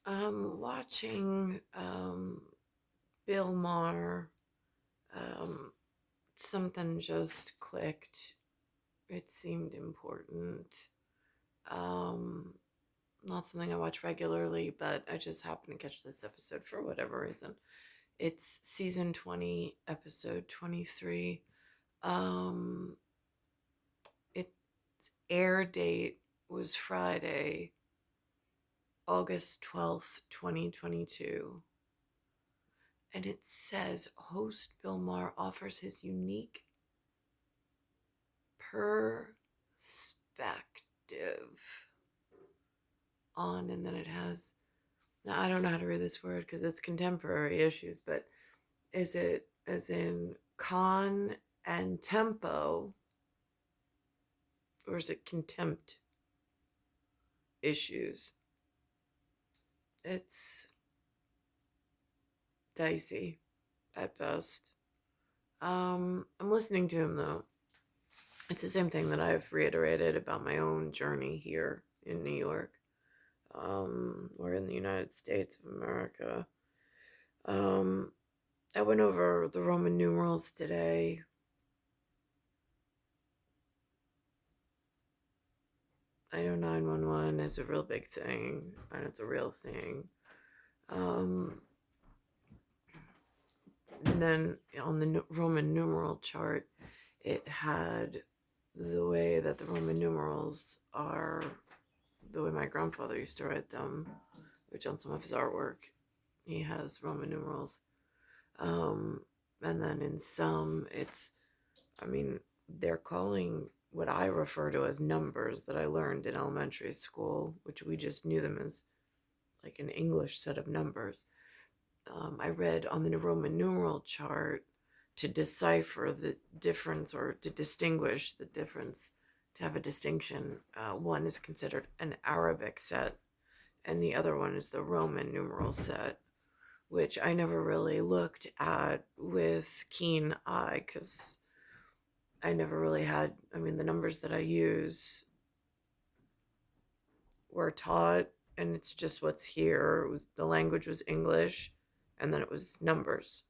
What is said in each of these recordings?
Watching Bill Maher, um, something just clicked. It seemed important. Um, Not something I watch regularly, but I just happened to catch this episode for whatever reason. It's season 20, episode 23. Um, its air date was Friday, August 12th, 2022. And it says host Bill Maher offers his unique perspective on, and then it has, now I don't know how to read this word because it's contemporary issues, but is it as in con and tempo, or is it contempt issues? It's dicey at best. I'm listening to him though. It's the same thing that I've reiterated about my own journey here in New York, or in the United States of America. Um, I went over the Roman numerals today. I know 911 is a real big thing, and it's a real thing. Um, and then on the Roman numeral chart, it had the way that the Roman numerals are, the way my grandfather used to write them, which on some of his artwork, he has Roman numerals. Um, and then in some, I mean, they're calling what I refer to as numbers that I learned in elementary school, which we just knew them as like an English set of numbers. I read on the Roman numeral chart to decipher the difference or to distinguish the difference, to have a distinction. One is considered an Arabic set, and the other one is the Roman numeral set, which I never really looked at with keen eye because I never really had, I mean, the numbers that I use were taught, and it's just what's here. It was, the language was English, and then it was numbers.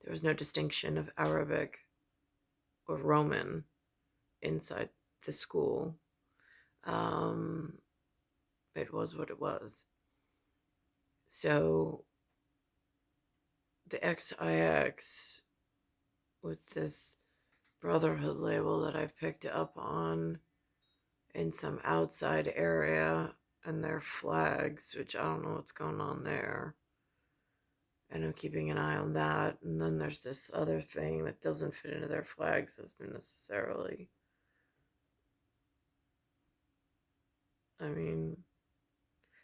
There was no distinction of Arabic or Roman inside the school. Um, it was what it was. So the XIX with this Brotherhood label that I've picked up on in some outside area, and their flags, which I don't know what's going on there. And I'm keeping an eye on that. And then there's this other thing that doesn't fit into their flag system necessarily. I mean,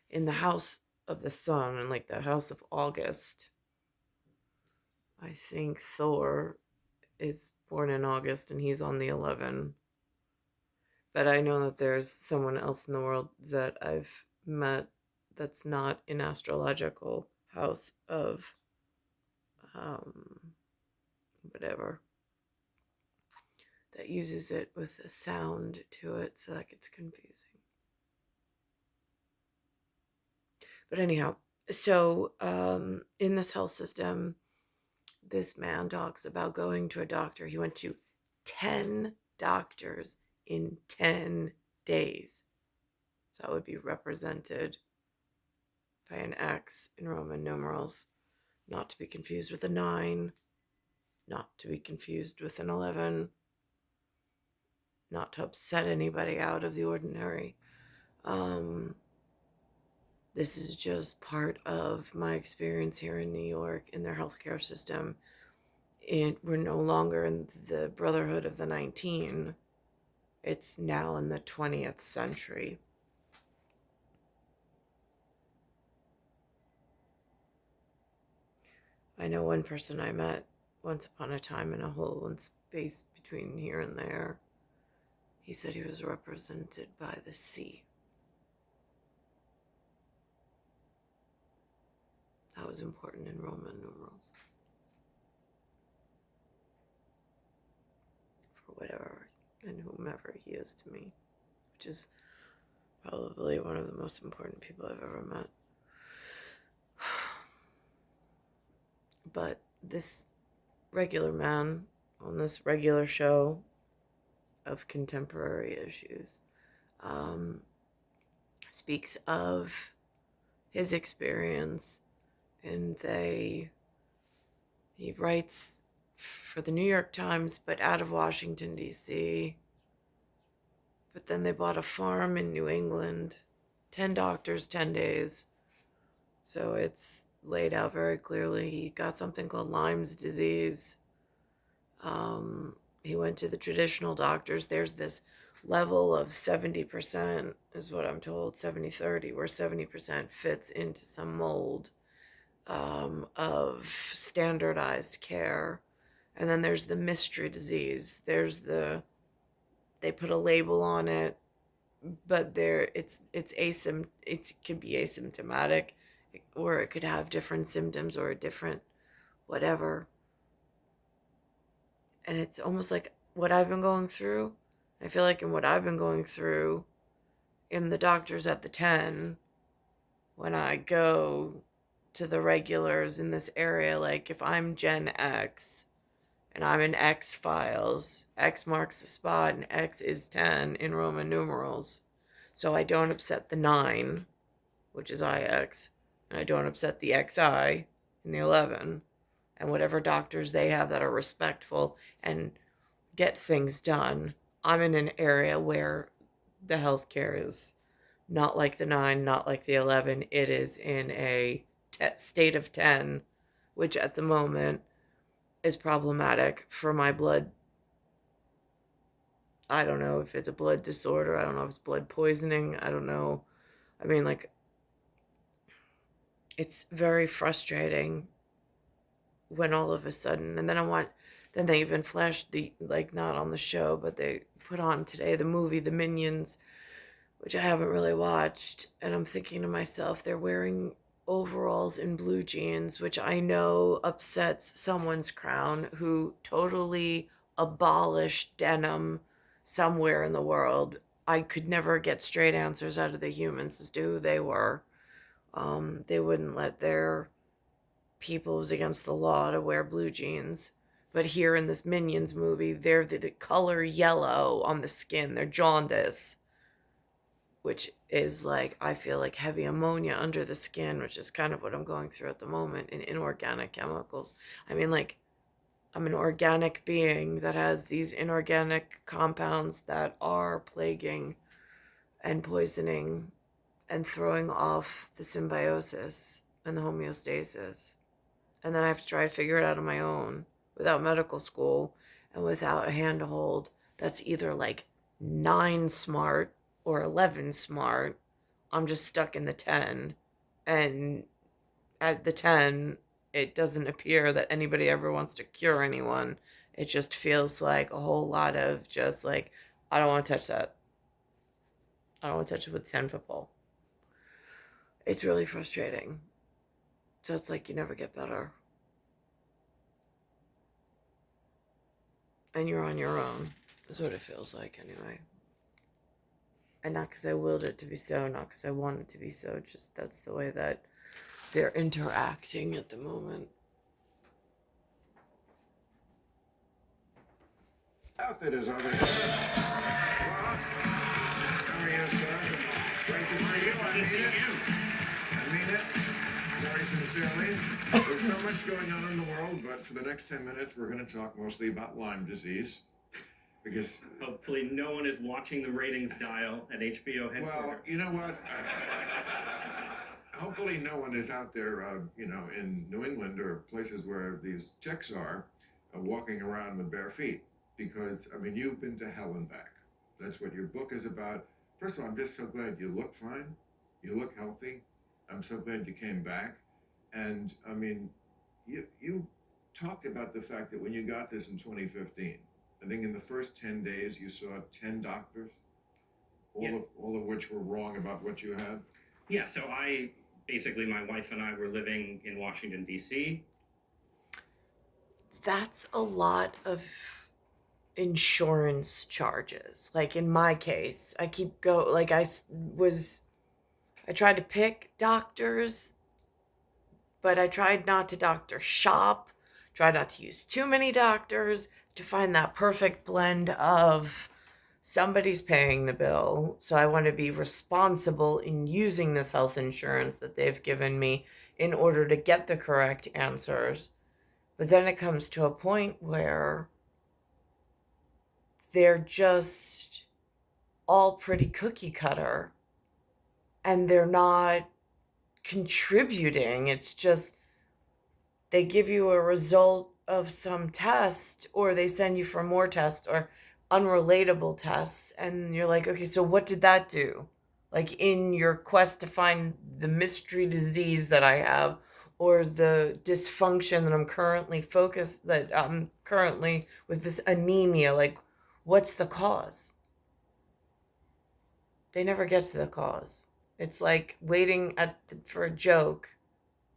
in the house of the sun and like the house of August, I think Thor is born in August and he's on the 11. But I know that there's someone else in the world that I've met that's not in astrological house of um, whatever, that uses it with a sound to it, so that gets confusing. But anyhow, so in this health system, this man talks about going to a doctor. He went to 10 doctors in 10 days. So that would be represented by an X in Roman numerals, not to be confused with a 9, not to be confused with an 11, not to upset anybody out of the ordinary. This is just part of my experience here in New York in their healthcare system. We're no longer in the Brotherhood of the 19. It's now in the 20th century. I know one person I met once upon a time in a hole in space between here and there. He said he was represented by the sea. That was important in Roman numerals. For whatever and whomever he is to me, which is Probably one of the most important people I've ever met. But this regular man on this regular show of contemporary issues um, speaks of his experience, and he writes for the New York Times, but out of Washington, D.C. But then they bought a farm in New England, 10 doctors, 10 days. So it's laid out very clearly. He got something called Lyme's disease. He went to the traditional doctors. There's this level of 70%, is what I'm told, 70-30, where 70% fits into some mold of standardized care. And then there's the mystery disease. They put a label on it, but it could be asymptomatic, or it could have different symptoms or a different whatever. And it's almost like what I've been going through. I feel like in what I've been going through, in the doctors at the 10, when I go to the regulars in this area, like if I'm Gen X and I'm in X files, X marks the spot and X is 10 in Roman numerals. So I don't upset the 9, which is IX, and I don't upset the XI in the 11, and whatever doctors they have that are respectful and get things done. I'm in an area where the healthcare is not like the 9, not like the 11. It is in a state of 10, which at the moment is problematic for my blood. I don't know if it's a blood disorder. I don't know if it's blood poisoning. I don't know. I mean, like, it's very frustrating when all of a sudden, and then they even flashed like, not on the show, but they put on today the movie, The Minions, which I haven't really watched. And I'm thinking to myself, they're wearing overalls and blue jeans, which I know upsets someone's crown who totally abolished denim somewhere in the world. I could never get straight answers out of the humans as to who they were. They wouldn't let their people, it was against the law to wear blue jeans. But here in this Minions movie, they're the color yellow on the skin. They're jaundice, which is like, I feel like heavy ammonia under the skin, which is kind of what I'm going through at the moment in inorganic chemicals. I mean, like, I'm an organic being that has these inorganic compounds that are plaguing and poisoning and throwing off the symbiosis and the homeostasis. And then I have to try to figure it out on my own without medical school and without a handhold that's either like 9 smart or 11 smart. I'm just stuck in the 10. And at the 10, it doesn't appear that anybody ever wants to cure anyone. It just feels like a whole lot of just like, I don't want to touch that. I don't want to touch it with a 10-foot pole. It's really frustrating. So it's like you never get better. And you're on your own. That's what it feels like anyway. And not because I willed it to be so, not because I want it to be so, just that's the way that they're interacting at the moment. Outfit is over here. Ross, how are you, sir? Great to see you. I mean it very sincerely. There's so much going on in the world, but for the next 10 minutes, we're going to talk mostly about Lyme disease. Because hopefully no one is watching the ratings dial at HBO headquarters. Well, you know what? Hopefully no one is out there, in New England or places where these chicks are, walking around with bare feet. Because, I mean, you've been to hell and back. That's what your book is about. First of all, I'm just so glad you look fine. You look healthy. I'm so glad you came back. And, I mean, you talked about the fact that when you got this in 2015, I think in the first 10 days you saw 10 doctors, all of which were wrong about what you had. Yeah, so my wife and I were living in Washington, D.C. That's a lot of insurance charges. Like in my case, I tried to pick doctors, but I tried not to doctor shop, tried not to use too many doctors to find that perfect blend of somebody's paying the bill. So I want to be responsible in using this health insurance that they've given me in order to get the correct answers. But then it comes to a point where they're just all pretty cookie cutter and they're not contributing. It's just they give you a result of some test or they send you for more tests or unrelatable tests. And you're like, okay, so what did that do? Like in your quest to find the mystery disease that I have or the dysfunction that I'm currently with this anemia, like what's the cause? They never get to the cause. It's like for a joke,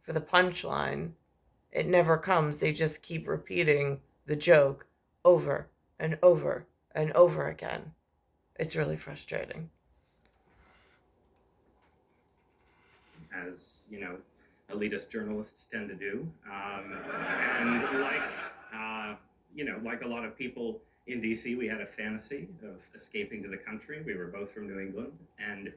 for the punchline. It never comes. They just keep repeating the joke over and over and over again. It's really frustrating. As elitist journalists tend to do. And like a lot of people in DC, we had a fantasy of escaping to the country. We were both from New England, and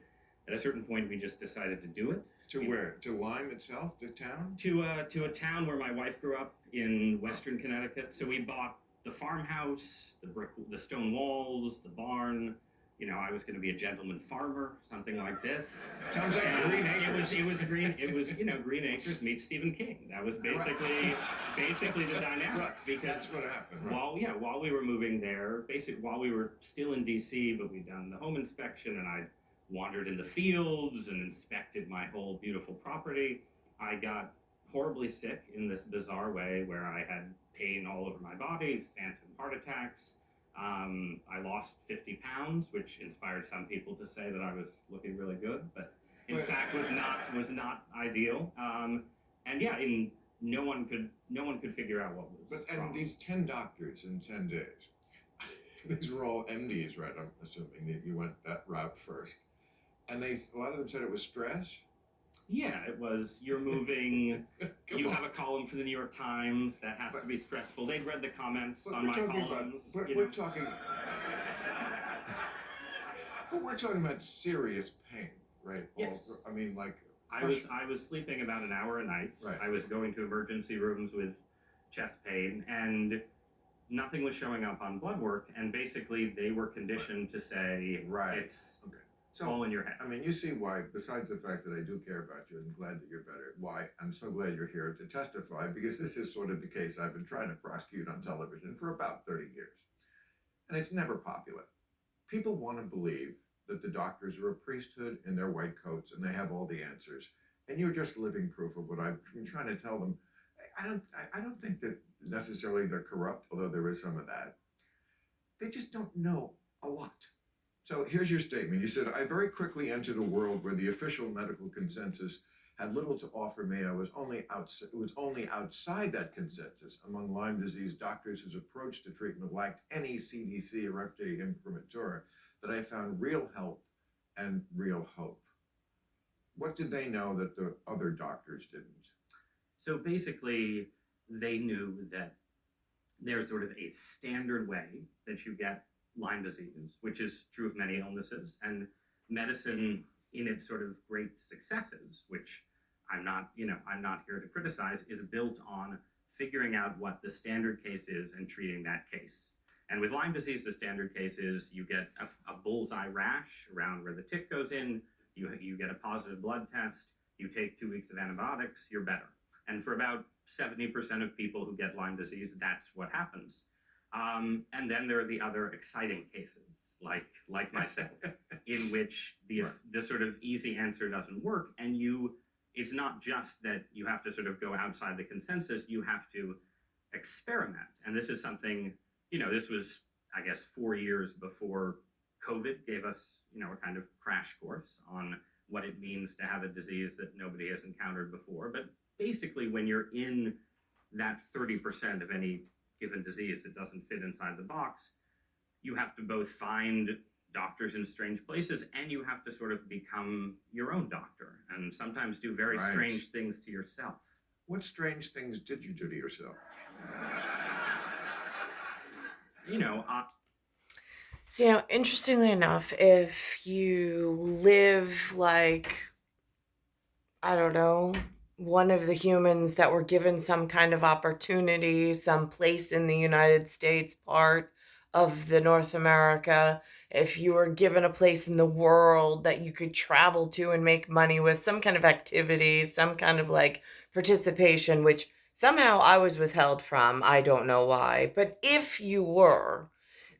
at a certain point, we just decided to do it. To where? To Lyme itself, the town? To a town where my wife grew up in Western Connecticut. So we bought the farmhouse, the stone walls, the barn. I was going to be a gentleman farmer, something like this. Sounds like Green Acres. It was Green Acres meets Stephen King. That was basically the dynamic. Right. Because that's what happened. Right. while we were moving there, while we were still in DC, but we'd done the home inspection, and I wandered in the fields and inspected my whole beautiful property. I got horribly sick in this bizarre way where I had pain all over my body, phantom heart attacks. I lost 50 pounds, which inspired some people to say that I was looking really good, but in fact was not ideal. And yeah, no one could figure out what was wrong. And these 10 doctors in 10 days, these were all MDs, right? I'm assuming that you went that route first. And a lot of them said it was stress. Yeah, it was. You're moving. Have a column for the New York Times that has to be stressful. They'd read the comments on my columns. We're talking. But we're talking about serious pain, right? Yes. I mean, like. I was sleeping about an hour a night. Right. I was going to emergency rooms with chest pain, and nothing was showing up on blood work. And basically, they were conditioned to say, right, it's all in your head. I mean, you see why, besides the fact that I do care about you and glad that you're better, why I'm so glad you're here to testify, because this is sort of the case I've been trying to prosecute on television for about 30 years. And it's never popular. People want to believe that the doctors are a priesthood in their white coats and they have all the answers. And you're just living proof of what I've been trying to tell them. I don't think that necessarily they're corrupt, although there is some of that. They just don't know a lot. So here's your statement. You said, I very quickly entered a world where the official medical consensus had little to offer me. It was only outside that consensus among Lyme disease doctors whose approach to treatment lacked any CDC or FDA imprimatur that I found real help and real hope. What did they know that the other doctors didn't? So basically, they knew that there's sort of a standard way that you get Lyme disease, which is true of many illnesses, and medicine in its sort of great successes, which I'm not here to criticize, is built on figuring out what the standard case is and treating that case. And with Lyme disease, the standard case is you get a bullseye rash around where the tick goes in, you get a positive blood test, you take 2 weeks of antibiotics, you're better. And for about 70% of people who get Lyme disease, that's what happens. And then there are the other exciting cases, like myself, in which the sort of easy answer doesn't work, and it's not just that you have to sort of go outside the consensus, you have to experiment. And this is something, this was, I guess, 4 years before COVID gave us, a kind of crash course on what it means to have a disease that nobody has encountered before. But basically, when you're in that 30% of any given disease that doesn't fit inside the box, you have to both find doctors in strange places and you have to sort of become your own doctor and sometimes do very Right. strange things to yourself. What strange things did you do to yourself? You know, So, interestingly enough, if you live like, I don't know, one of the humans that were given some kind of opportunity, some place in the United States part of the North America, if you were given a place in the world that you could travel to and make money with, some kind of activity, some kind of like participation, which somehow I was withheld from, I don't know why. But if you were,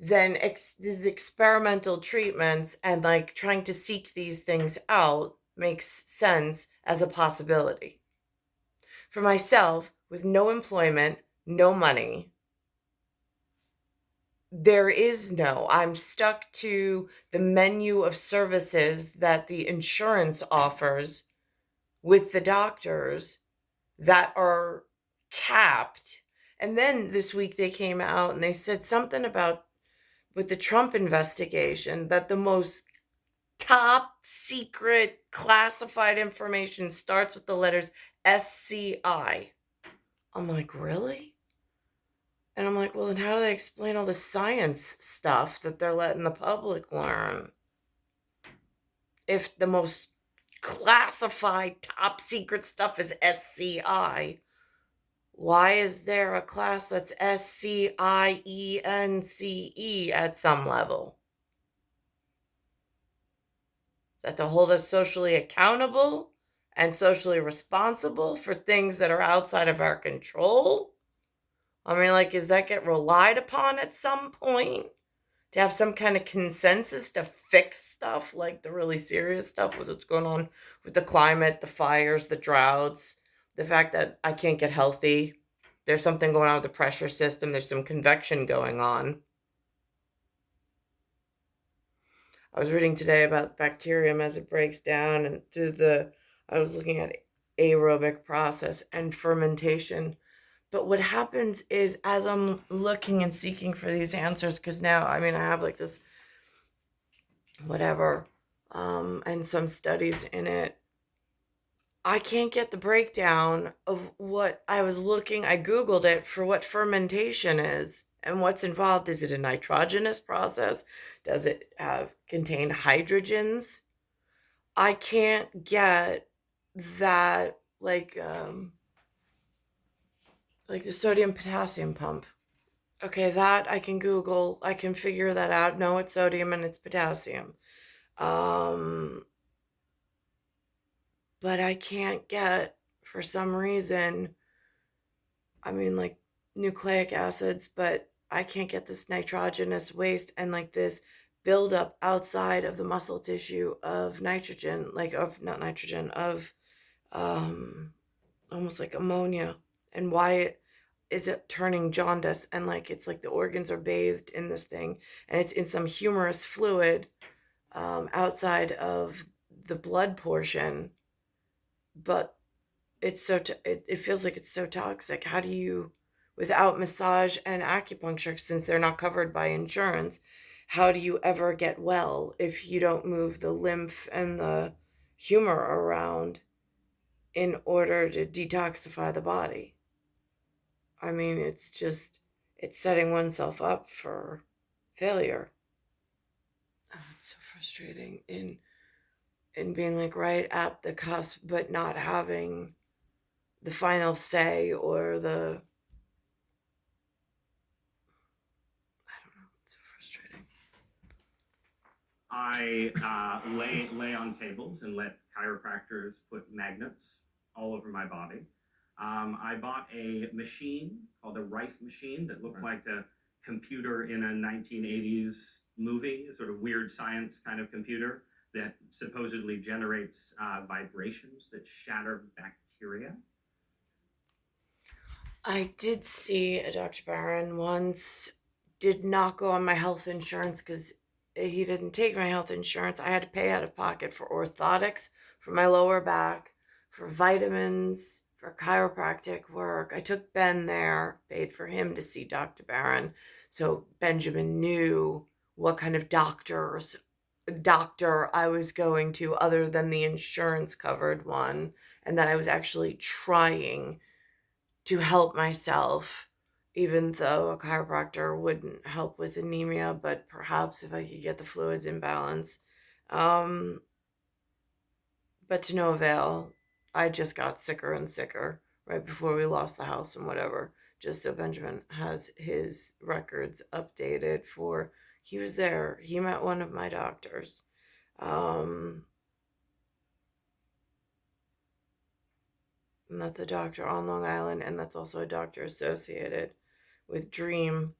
then these experimental treatments and like trying to seek these things out makes sense as a possibility. For myself, with no employment, no money, I'm stuck to the menu of services that the insurance offers with the doctors that are capped. And then this week they came out and they said something about with the Trump investigation that the most top secret classified information starts with the letters SCI. I'm like, really? And I'm like, well, then how do they explain all the science stuff that they're letting the public learn? If the most classified top secret stuff is SCI, why is there a class that's SCIENCE at some level? Is that to hold us socially accountable and socially responsible for things that are outside of our control? I mean, like, does that get relied upon at some point to have some kind of consensus to fix stuff like the really serious stuff with what's going on with the climate, the fires, the droughts, the fact that I can't get healthy? There's something going on with the pressure system. There's some convection going on. I was reading today about bacterium as it breaks down and I was looking at aerobic process and fermentation. But what happens is as I'm looking and seeking for these answers, because now, I mean, I have like this whatever, and some studies in it, I can't get the breakdown of what I was looking. I Googled it for what fermentation is and what's involved. Is it a nitrogenous process? Does it contain hydrogens? I can't get that like the sodium potassium pump. Okay, that I can Google. I can figure that out. No, it's sodium and it's potassium. Um, but I can't get, for some reason, I mean, like nucleic acids, but I can't get this nitrogenous waste and like this buildup outside of the muscle tissue of nitrogen, like of not nitrogen, of um, almost like ammonia. And why is it turning jaundice? And like it's like the organs are bathed in this thing, and it's in some humorous fluid outside of the blood portion, but it's it feels like it's so toxic. How do you, without massage and acupuncture, since they're not covered by insurance, how do you ever get well if you don't move the lymph and the humor around in order to detoxify the body? I mean, it's setting oneself up for failure. Oh, it's so frustrating in being like right at the cusp, but not having the final say or the, I don't know, it's so frustrating. I lay on tables and let chiropractors put magnets all over my body. I bought a machine called a Rife machine that looked like a computer in a 1980s movie, a sort of weird science kind of computer that supposedly generates vibrations that shatter bacteria. I did see a Dr. Barron once, did not go on my health insurance because he didn't take my health insurance. I had to pay out of pocket for orthotics for my lower back, for vitamins, for chiropractic work. I took Ben there, paid for him to see Dr. Barron. So Benjamin knew what kind of doctor I was going to other than the insurance covered one, and that I was actually trying to help myself, even though a chiropractor wouldn't help with anemia, but perhaps if I could get the fluids in balance. Um, but to no avail. I just got sicker and sicker right before we lost the house and whatever. Just so Benjamin has his records updated for he was there. He met one of my doctors. Um, and that's a doctor on Long Island, and that's also a doctor associated with Dream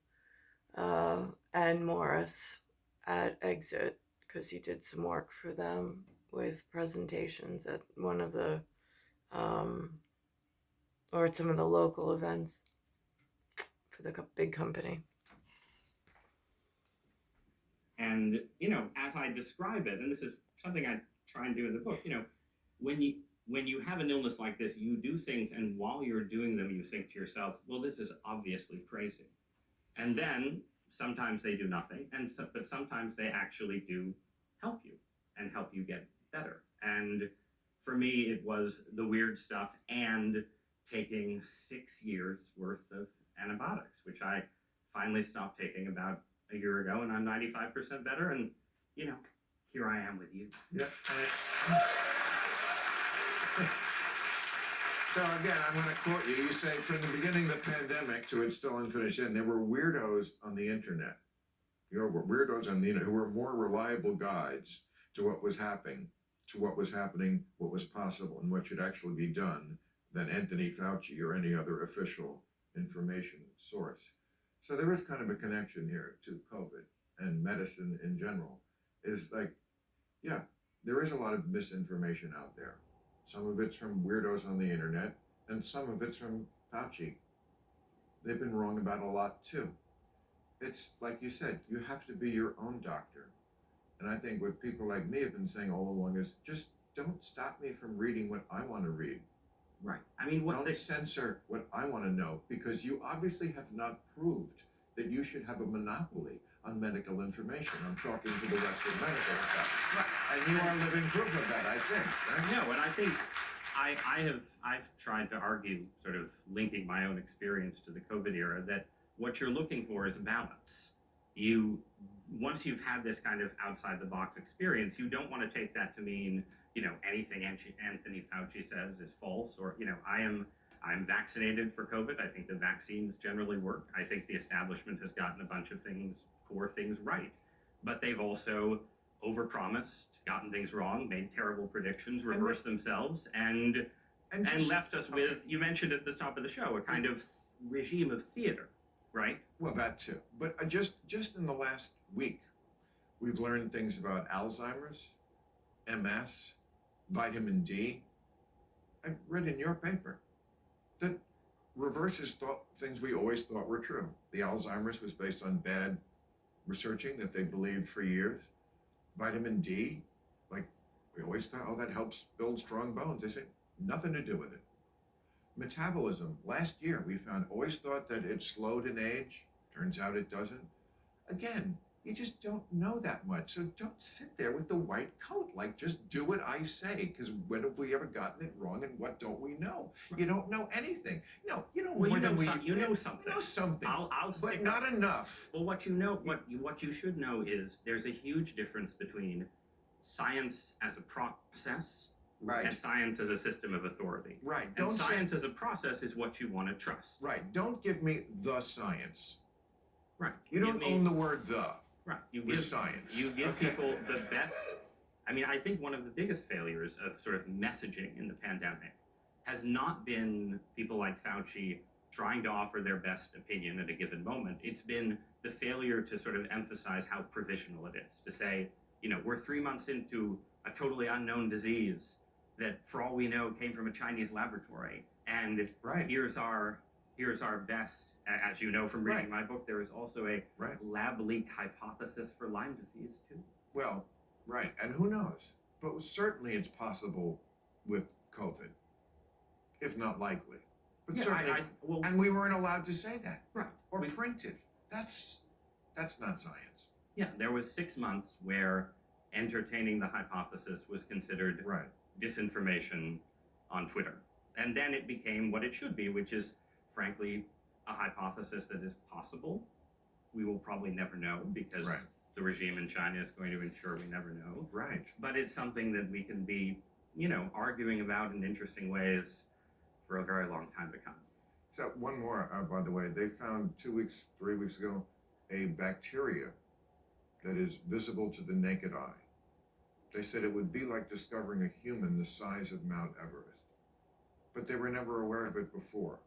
uh, and Morris at Exit because he did some work for them with presentations at one of the um, or at some of the local events for the big company. And, as I describe it, and this is something I try and do in the book, when you have an illness like this, you do things, and while you're doing them, you think to yourself, well, this is obviously crazy. And then sometimes they do nothing, but sometimes they actually do help you and help you get better. And for me, it was the weird stuff and taking 6 years worth of antibiotics, which I finally stopped taking about a year ago, and I'm 95% better. And here I am with you. Yeah. So again, I'm going to quote you. You say, from the beginning of the pandemic to its still unfinished end, there were weirdos on the internet. There were weirdos on the internet who were more reliable guides to what was happening, what was possible, and what should actually be done than Anthony Fauci or any other official information source. So there is kind of a connection here to COVID and medicine in general. Is like, yeah, there is a lot of misinformation out there. Some of it's from weirdos on the internet, and some of it's from Fauci. They've been wrong about a lot too. It's like you said, you have to be your own doctor. And I think what people like me have been saying all along is just don't stop me from reading what I want to read. Right. I mean, don't censor what I want to know, because you obviously have not proved that you should have a monopoly on medical information. I'm talking to the Western medical stuff. Right. And you are living proof of that, I think. Right? No, and I think I've tried to argue, sort of linking my own experience to the COVID era, that what you're looking for is balance. Once you've had this kind of outside the box experience, you don't want to take that to mean anything Anthony Fauci says is false, or I'm vaccinated for COVID. I think the vaccines generally work. I think the establishment has gotten a bunch of core things right, but they've also overpromised, gotten things wrong, made terrible predictions, reversed themselves, and left us with, you mentioned at the top of the show, a kind of regime of theater, right? Well, that too. But just in the last week, we've learned things about Alzheimer's, MS, vitamin D. I read in your paper that reverses things we always thought were true. The Alzheimer's was based on bad researching that they believed for years. Vitamin D, like we always thought, oh, that helps build strong bones. They say nothing to do with it. Metabolism, last year we always thought that it slowed in age. Turns out it doesn't. Again, you just don't know that much. So don't sit there with the white coat. Like, just do what I say. Because when have we ever gotten it wrong, and what don't we know? You don't know anything. No, you know more than we. You know something. You know something. I'll but not enough. Well, what you should know is there's a huge difference between science as a process, right, and science as a system of authority. Right. And science as a process is what you want to trust. Right. Don't give me the science. Right. You don't own the word the. Right. You give science. You give people the best. I mean, I think one of the biggest failures of sort of messaging in the pandemic has not been people like Fauci trying to offer their best opinion at a given moment. It's been the failure to sort of emphasize how provisional it is. To say, we're 3 months into a totally unknown disease that, for all we know, came from a Chinese laboratory, and here's our best. As you know from reading my book, there is also a lab leak hypothesis for Lyme disease too. Well, right, and who knows? But certainly it's possible with COVID, if not likely. But certainly, and we weren't allowed to say that, right? Or print it. That's not science. Yeah, there was 6 months where entertaining the hypothesis was considered Right. disinformation on Twitter. And then it became what it should be, which is, frankly, a hypothesis that is possible. We will probably never know because Right. the regime in China is going to ensure we never know. Right. But it's something that we can be, arguing about in interesting ways for a very long time to come. So one more, by the way, they found 3 weeks ago, a bacteria that is visible to the naked eye. They said it would be like discovering a human the size of Mount Everest, but they were never aware of it before.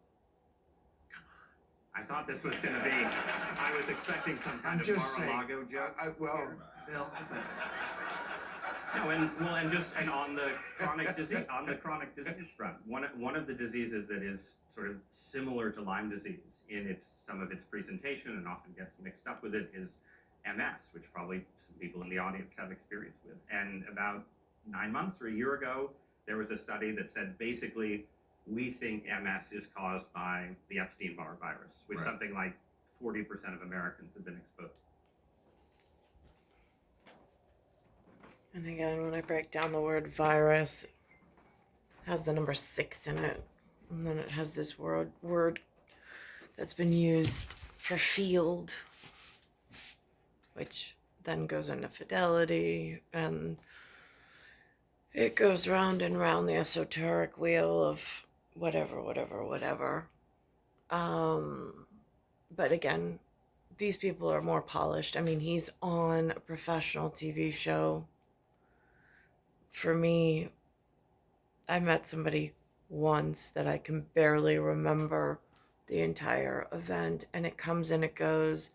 I thought this was going to be. I was expecting some kind of Mar-a-Lago joke. Well, Bill. No, and on the chronic disease front, one of the diseases that is sort of similar to Lyme disease in some of its presentation and often gets mixed up with it is MS, which probably some people in the audience have experience with. And about 9 months or a year ago, there was a study that said basically we think MS is caused by the Epstein-Barr virus, which Right. something like 40% of Americans have been exposed. And again, when I break down the word virus, it has the number 6 in it. And then it has this word that's been used for field, which then goes into fidelity, and it goes round and round the esoteric wheel of whatever. But again, these people are more polished. I mean, he's on a professional TV show. For me, I met somebody once that I can barely remember the entire event, and it comes and it goes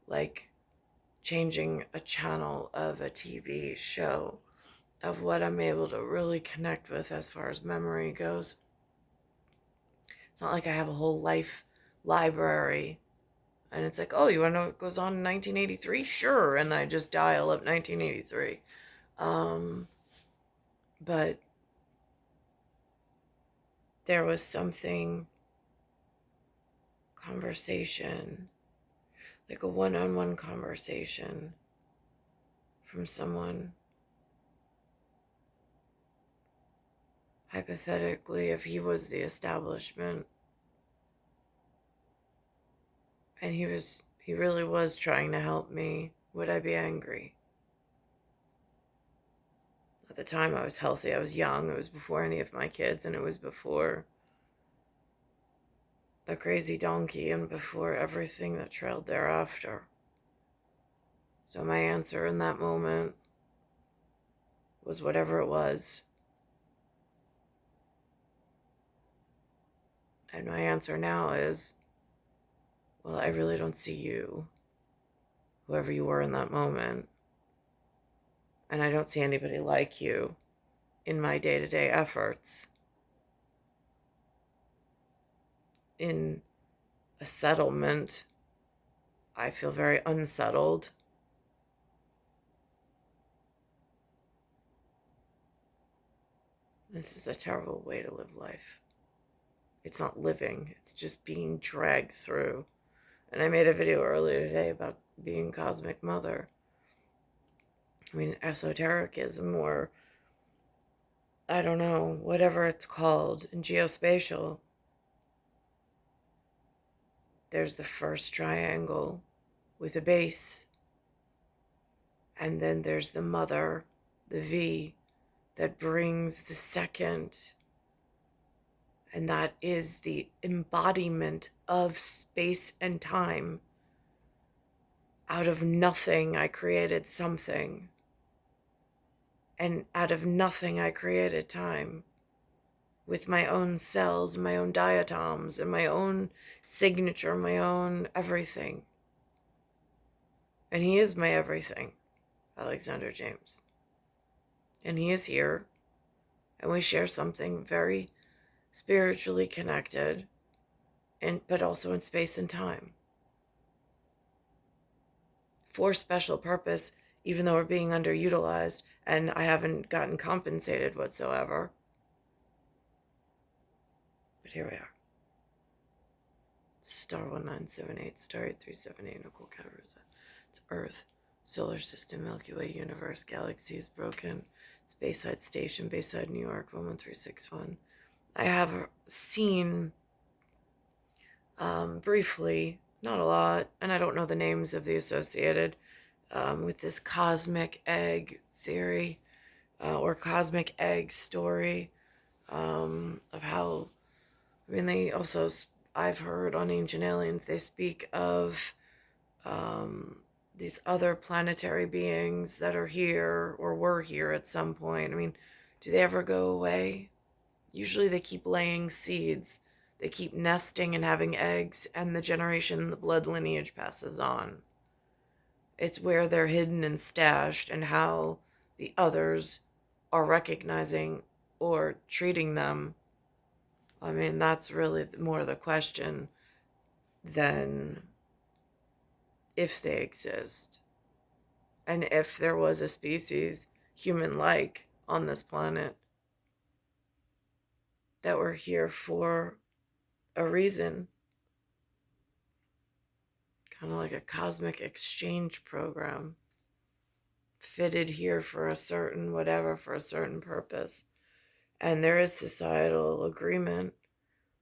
like changing a channel of a TV show of what I'm able to really connect with as far as memory goes. It's not like I have a whole life library and it's like, oh, you want to know what goes on in 1983? Sure. And I just dial up 1983. But there was something, conversation, like a one-on-one conversation from someone. Hypothetically, if he was the establishment and he really was trying to help me, would I be angry? At the time I was healthy, I was young, it was before any of my kids, and it was before a crazy donkey and before everything that trailed thereafter. So my answer in that moment was whatever it was. And my answer now is, well, I really don't see you, whoever you were in that moment. And I don't see anybody like you in my day-to-day efforts. In a settlement, I feel very unsettled. This is a terrible way to live life. It's not living, it's just being dragged through. And I made a video earlier today about being cosmic mother. I mean, esotericism, or I don't know, whatever it's called, in geospatial, there's the first triangle with a base. And then there's the mother, the V, that brings the second. And that is the embodiment of space and time. Out of nothing, I created something. And out of nothing, I created time. With my own cells, my own diatoms, and my own signature, my own everything. And he is my everything, Alexander James. And he is here. And we share something very spiritually connected, but also in space and time. For special purpose, even though we're being underutilized, and I haven't gotten compensated whatsoever. But here we are. Star 1978, Star 8378, Nicole Cattaruzza. It's Earth, solar system, Milky Way, universe, galaxies, broken, Speyside Station, Bayside, New York, 11361. I have seen briefly, not a lot, and I don't know the names of the associated with this cosmic egg theory or cosmic egg story of how, I mean, they also, I've heard on Ancient Aliens, they speak of um, these other planetary beings that are here or were here at some point. I mean, do they ever go away? Usually they keep laying seeds. They keep nesting and having eggs, and the generation, the blood lineage passes on. It's where they're hidden and stashed, and how the others are recognizing or treating them. I mean, that's really more the question than if they exist. And if there was a species human like on this planet that were here for a reason, kind of like a cosmic exchange program, fitted here for a certain whatever, for a certain purpose. And there is societal agreement.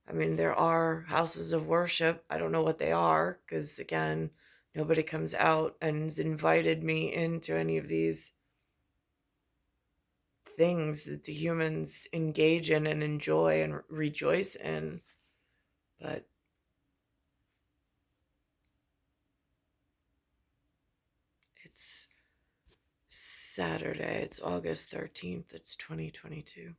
I mean, there are houses of worship. I don't know what they are because, again, nobody comes out and has invited me into any of these things that the humans engage in and enjoy and rejoice in. But it's Saturday. It's August 13th. It's 2022.